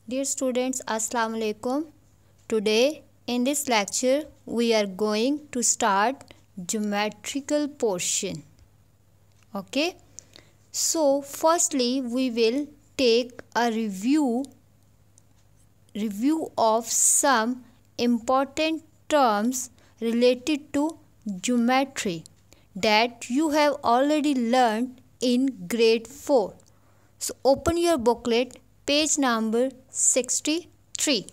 Dear students, Assalamu alaikum. Today in this lecture we are going to start geometrical portion. Okay. So firstly we will take a review of some important terms related to geometry that you have already learned in grade 4. So open your booklet, page number 63.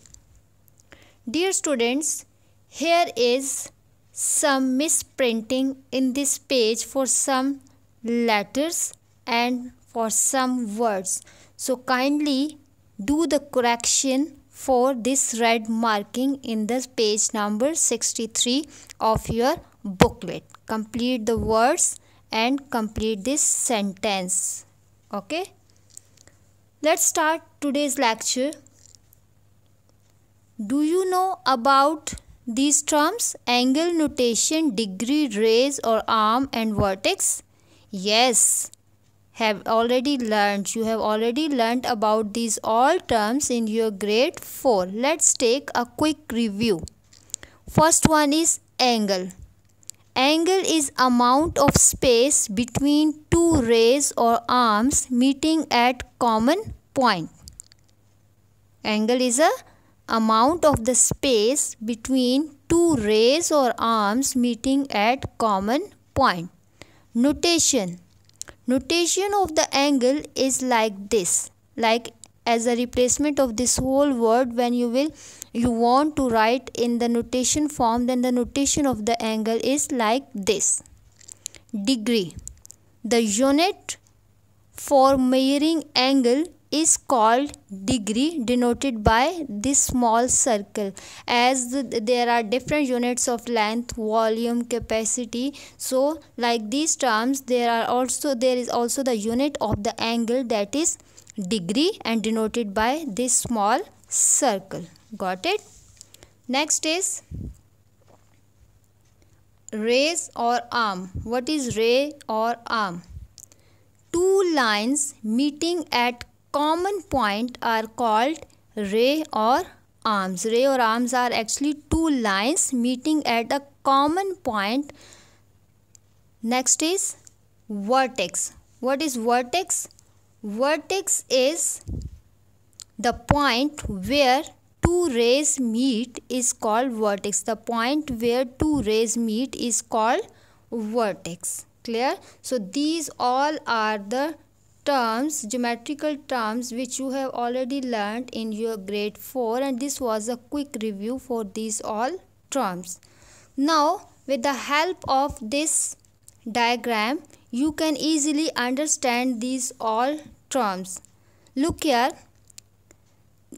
Dear students, here is some misprinting in this page for some letters and for some words. So kindly do the correction for this red marking in the page number 63 of your booklet. Complete the words and complete this sentence. Okay. Let's start today's lecture. Do you know about these terms? Angle, notation, degree, rays or arm and vertex? Yes, you have already learned about these all terms in your grade 4. Let's take a quick review. First one is angle. Angle is amount of space between two rays or arms meeting at common point. Angle is a amount of the space between two rays or arms meeting at common point. Notation. Notation of the angle is like this. Like as a replacement of this whole word, when you want to write in the notation form, then the notation of the angle is like this. Degree. The unit for measuring angle is called degree, denoted by this small circle. As there are different units of length, volume, capacity, so like these terms there is also the unit of the angle, that is degree, and denoted by this small circle. Got it? Next is rays or arm. What is ray or arm? Two lines meeting at common point are called ray or arms. Ray or arms are actually two lines meeting at a common point. Next is vertex. What is vertex? Vertex is the point where two rays meet is called vertex. The point where two rays meet is called vertex. Clear? So these all are the terms, geometrical terms, which you have already learned in your grade 4, and this was a quick review for these all terms. Now with the help of this diagram you can easily understand these all terms. Look here,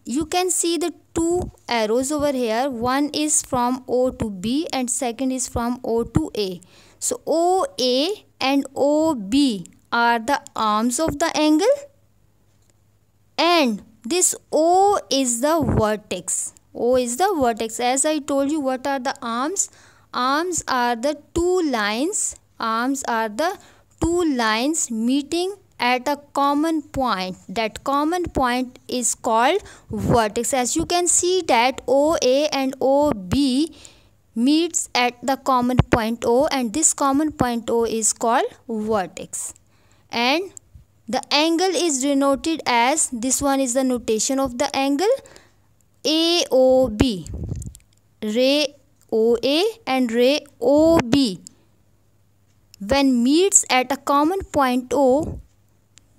you can see the two arrows over here. One is from O to B and second is from O to A. So OA and OB are the arms of the angle, and this O is the vertex. O is the vertex. As I told you, what are the arms? Arms are the two lines. Arms are the two lines meeting at a common point. That common point is called vertex. As you can see that OA and OB meets at the common point O, and this common point O is called vertex. And the angle is denoted as, this one is the notation of the angle, AOB. Ray OA and ray OB when meets at a common point O,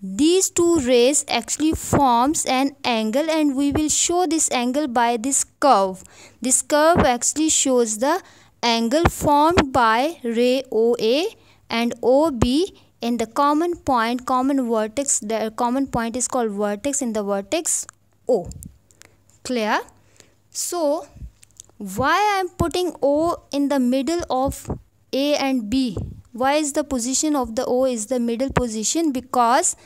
these two rays actually forms an angle, and we will show this angle by this curve. This curve actually shows the angle formed by ray OA and OB in the common point, common vertex. The common point is called vertex in the vertex O. Clear? So why I am putting O in the middle of A and B? Why is the position of the O is the middle position? Because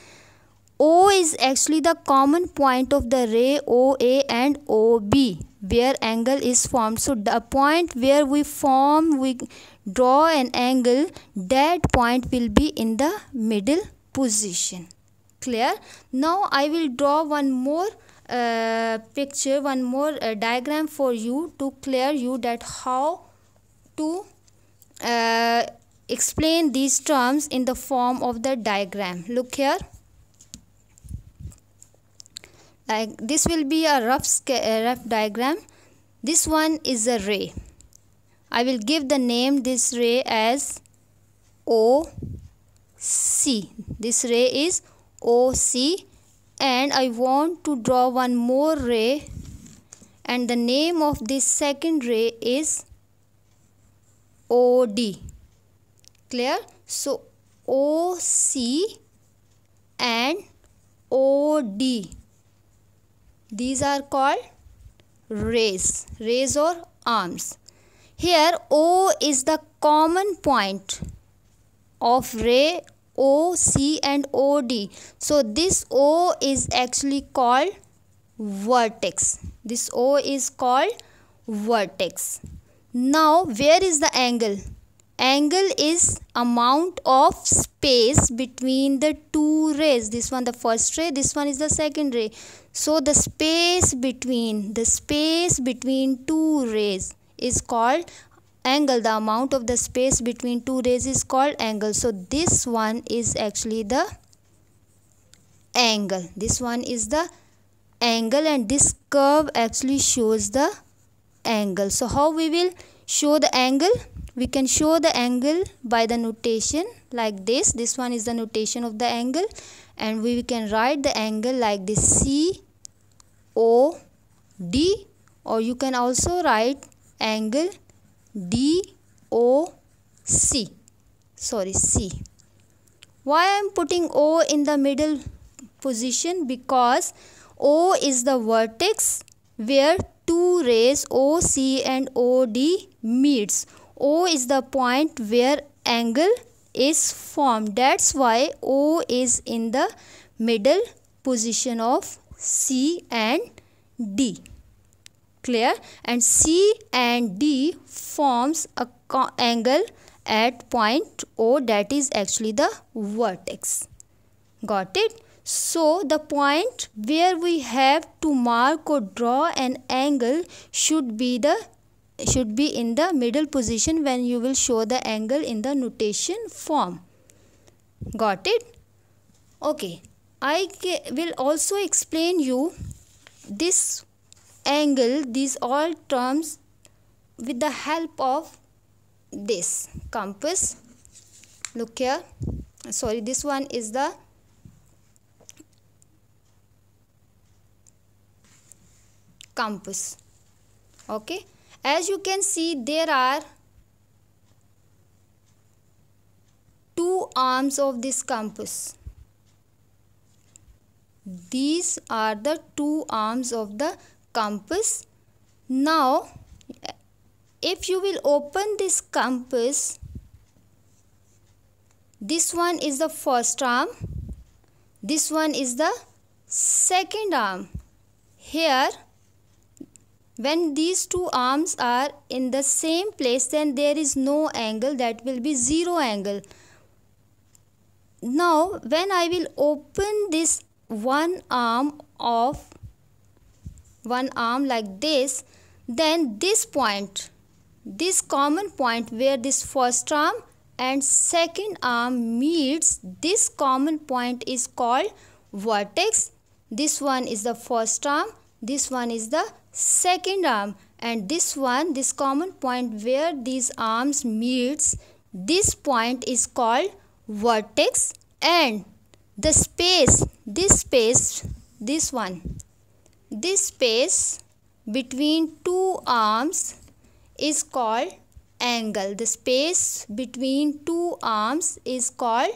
O is actually the common point of the ray OA and OB, where angle is formed. So the point where we draw an angle, that point will be in the middle position. Clear? Now I will draw one more picture, one more diagram for you to clear you that how to explain these terms in the form of the diagram. Look here, like this will be a rough diagram. This one is a ray. I will give the name this ray as OC. This ray is OC, and I want to draw one more ray, and the name of this second ray is OD. Clear? So OC and OD, these are called rays or arms. Here O is the common point of ray OC and OD. So this O is actually called vertex. This O is called vertex. Now where is the angle? Angle is amount of space between the two rays. This one the first ray, this one is the second ray. So the space between two rays is called angle. The amount of the space between two rays is called angle. So this one is actually the angle. This one is the angle, and this curve actually shows the angle. So how we will show the angle? We can show the angle by the notation like this. This one is the notation of the angle, and we can write the angle like this, COD, or you can also write angle DOC. Sorry, C. Why I am putting O in the middle position? Because O is the vertex where two rays OC and OD meets. O is the point where angle is formed. That's why O is in the middle position of C and D. Clear? And C and D forms a angle at point O, that is actually the vertex. Got it? So the point where we have to mark or draw an angle should be in the middle position when you will show the angle in the notation form. Got it? Okay, I will also explain you this angle, these all terms, with the help of this compass. Look here, sorry, this one is the compass. Okay, as you can see, there are two arms of this compass. These are the two arms of the compass. Now if you will open this compass, this one is the first arm, this one is the second arm. Here, when these two arms are in the same place, then there is no angle, that will be zero angle. Now when I will open this one arm like this, then this point, this common point where this first arm and second arm meets, this common point is called vertex. This one is the first arm, this one is the second arm, and this one, this common point where these arms meets, this point is called vertex. And the space, this space between two arms is called angle. The space between two arms is called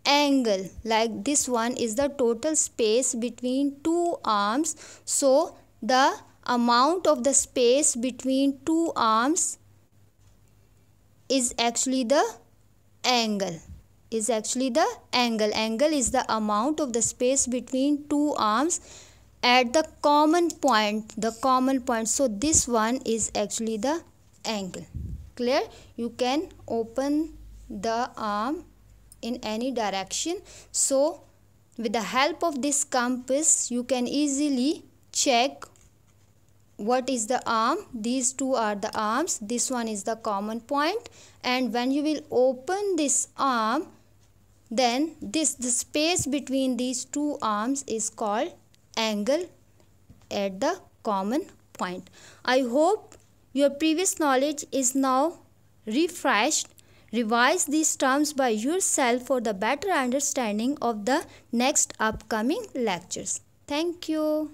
angle. Like this one is the total space between two arms. So the amount of the space between two arms is actually the angle. Angle is the amount of the space between two arms at the common point. So this one is actually the angle. Clear? You can open the arm in any direction. So with the help of this compass, you can easily check what is the arm. These two are the arms. This one is the common point, and when you will open this arm, then the space between these two arms is called angle at the common point. I hope your previous knowledge is now refreshed. Revise these terms by yourself for the better understanding of the next upcoming lectures. Thank you.